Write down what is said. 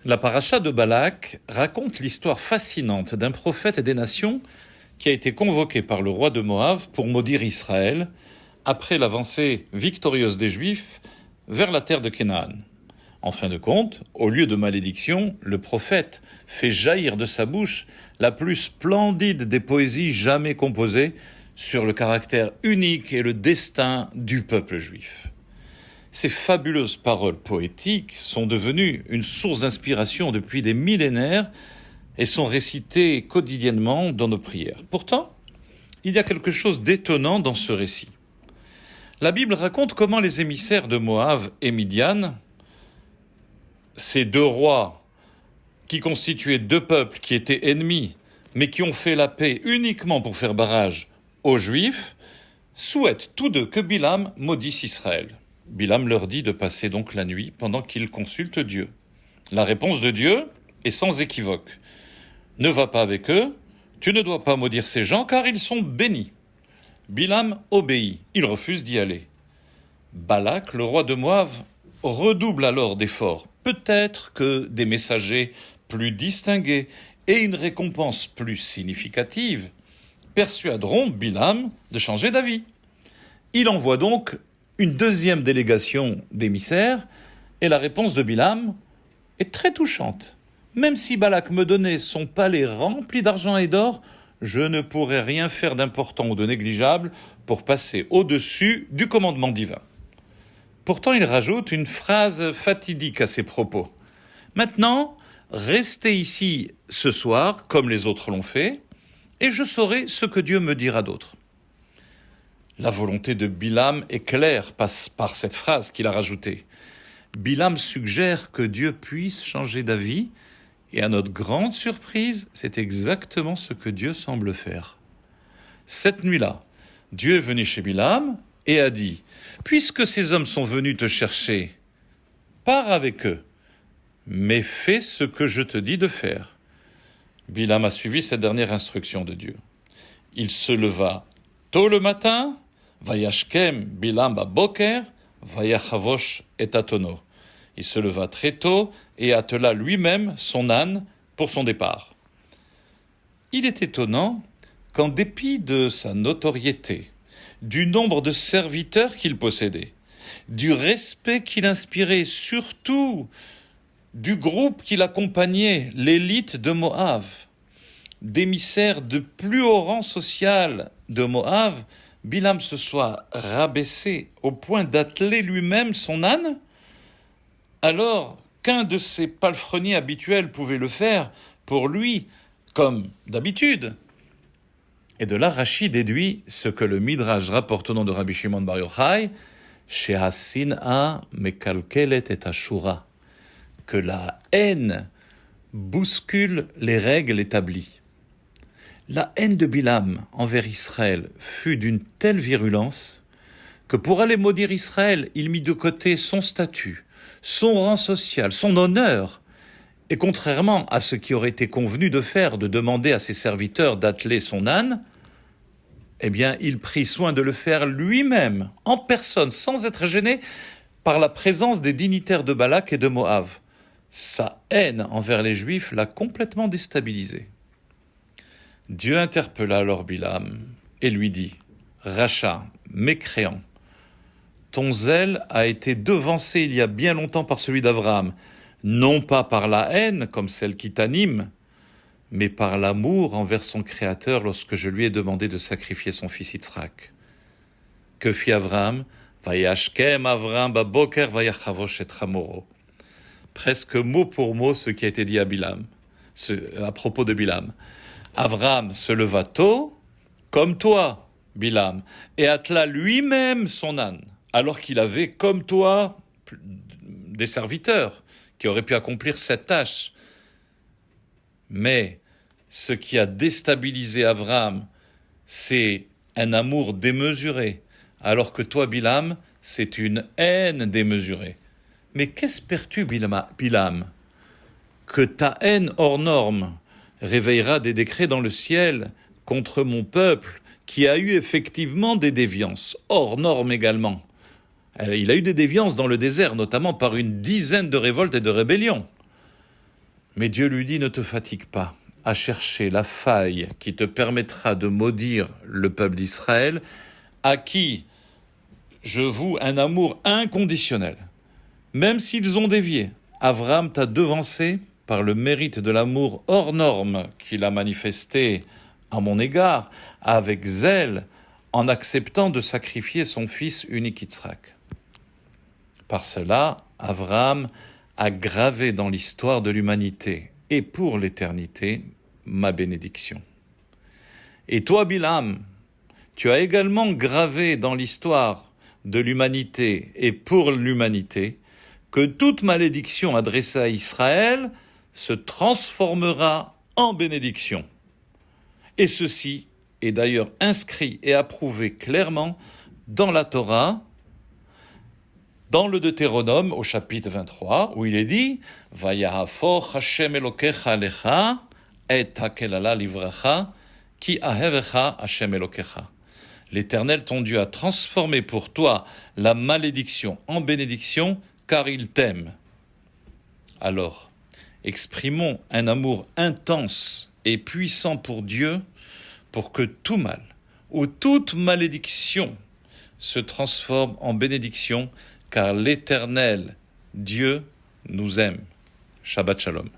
La paracha de Balak raconte l'histoire fascinante d'un prophète et des nations qui a été convoqué par le roi de Moab pour maudire Israël après l'avancée victorieuse des Juifs vers la terre de Canaan. En fin de compte, au lieu de malédiction, le prophète fait jaillir de sa bouche la plus splendide des poésies jamais composées sur le caractère unique et le destin du peuple juif. Ces fabuleuses paroles poétiques sont devenues une source d'inspiration depuis des millénaires et sont récitées quotidiennement dans nos prières. Pourtant, il y a quelque chose d'étonnant dans ce récit. La Bible raconte comment les émissaires de Moab et Midian, ces deux rois qui constituaient deux peuples qui étaient ennemis, mais qui ont fait la paix uniquement pour faire barrage aux Juifs, souhaitent tous deux que Bilam maudisse Israël. Bilam leur dit de passer donc la nuit pendant qu'ils consultent Dieu. La réponse de Dieu est sans équivoque. Ne va pas avec eux, tu ne dois pas maudire ces gens car ils sont bénis. Bilam obéit, il refuse d'y aller. Balak, le roi de Moab, redouble alors d'efforts. Peut-être que des messagers plus distingués et une récompense plus significative persuaderont Bilam de changer d'avis. Il envoie donc une deuxième délégation d'émissaires, et la réponse de Bilam est très touchante. Même si Balak me donnait son palais rempli d'argent et d'or, je ne pourrais rien faire d'important ou de négligeable pour passer au-dessus du commandement divin. Pourtant, il rajoute une phrase fatidique à ses propos. Maintenant, restez ici ce soir, comme les autres l'ont fait, et je saurai ce que Dieu me dira d'autre. La volonté de Bilam est claire par cette phrase qu'il a rajoutée. Bilam suggère que Dieu puisse changer d'avis, et à notre grande surprise, c'est exactement ce que Dieu semble faire. Cette nuit-là, Dieu est venu chez Bilam et a dit « Puisque ces hommes sont venus te chercher, pars avec eux, mais fais ce que je te dis de faire. » Bilam a suivi cette dernière instruction de Dieu. Il se leva tôt le matin, Vayashkem Bilam baboker, Vayachavosh et atono. Il se leva très tôt et attela lui-même son âne pour son départ. Il est étonnant qu'en dépit de sa notoriété, du nombre de serviteurs qu'il possédait, du respect qu'il inspirait, surtout du groupe qui l'accompagnait, l'élite de Moab, d'émissaires de plus haut rang social de Moab, Bilam se soit rabaissé au point d'atteler lui-même son âne, alors qu'un de ses palefreniers habituels pouvait le faire pour lui, comme d'habitude. Et de là, Rashi déduit ce que le Midrash rapporte au nom de Rabbi Shimon Bar Yochai, Shehasin'a mekalkelet et ashura, que la haine bouscule les règles établies. La haine de Bilam envers Israël fut d'une telle virulence que pour aller maudire Israël, il mit de côté son statut, son rang social, son honneur, et contrairement à ce qui aurait été convenu de faire, de demander à ses serviteurs d'atteler son âne, eh bien, il prit soin de le faire lui-même, en personne, sans être gêné par la présence des dignitaires de Balak et de Moab. Sa haine envers les Juifs l'a complètement déstabilisé. Dieu interpella alors Bilam et lui dit « Rachat, mécréant, ton zèle a été devancé il y a bien longtemps par celui d'Abraham, non pas par la haine comme celle qui t'anime, mais par l'amour envers son Créateur lorsque je lui ai demandé de sacrifier son fils Yitzhak. Que fit Abraham? Vayashkem Abraham baboker vayachavosh et hamoro. » Presque mot pour mot ce qui a été dit à Bilam, à propos de Bilam. Abraham se leva tôt, comme toi, Bilam, et attela lui-même son âne, alors qu'il avait, comme toi, des serviteurs qui auraient pu accomplir cette tâche. Mais ce qui a déstabilisé Abraham, c'est un amour démesuré, alors que toi, Bilam, c'est une haine démesurée. Mais qu'espères-tu, Bilam? Que ta haine hors norme réveillera des décrets dans le ciel contre mon peuple qui a eu effectivement des déviances, hors normes également. Il a eu des déviances dans le désert, notamment par une dizaine de révoltes et de rébellions. Mais Dieu lui dit, ne te fatigue pas à chercher la faille qui te permettra de maudire le peuple d'Israël, à qui je voue un amour inconditionnel. Même s'ils ont dévié, Abraham t'a devancé par le mérite de l'amour hors norme qu'il a manifesté à mon égard, avec zèle, en acceptant de sacrifier son fils unique Yitzhak. Par cela, Abraham a gravé dans l'histoire de l'humanité et pour l'éternité ma bénédiction. Et toi, Bilam, tu as également gravé dans l'histoire de l'humanité et pour l'humanité que toute malédiction adressée à Israël se transformera en bénédiction. Et ceci est d'ailleurs inscrit et approuvé clairement dans la Torah, dans le Deutéronome au chapitre 23, où il est dit « Vayahafor Hashem Elokecha lecha et hakelala livracha ki ahevecha Hashem Elokecha » L'Éternel ton Dieu a transformé pour toi la malédiction en bénédiction, car il t'aime. Alors, exprimons un amour intense et puissant pour Dieu, pour que tout mal ou toute malédiction se transforme en bénédiction, car l'Éternel, Dieu, nous aime. Shabbat Shalom.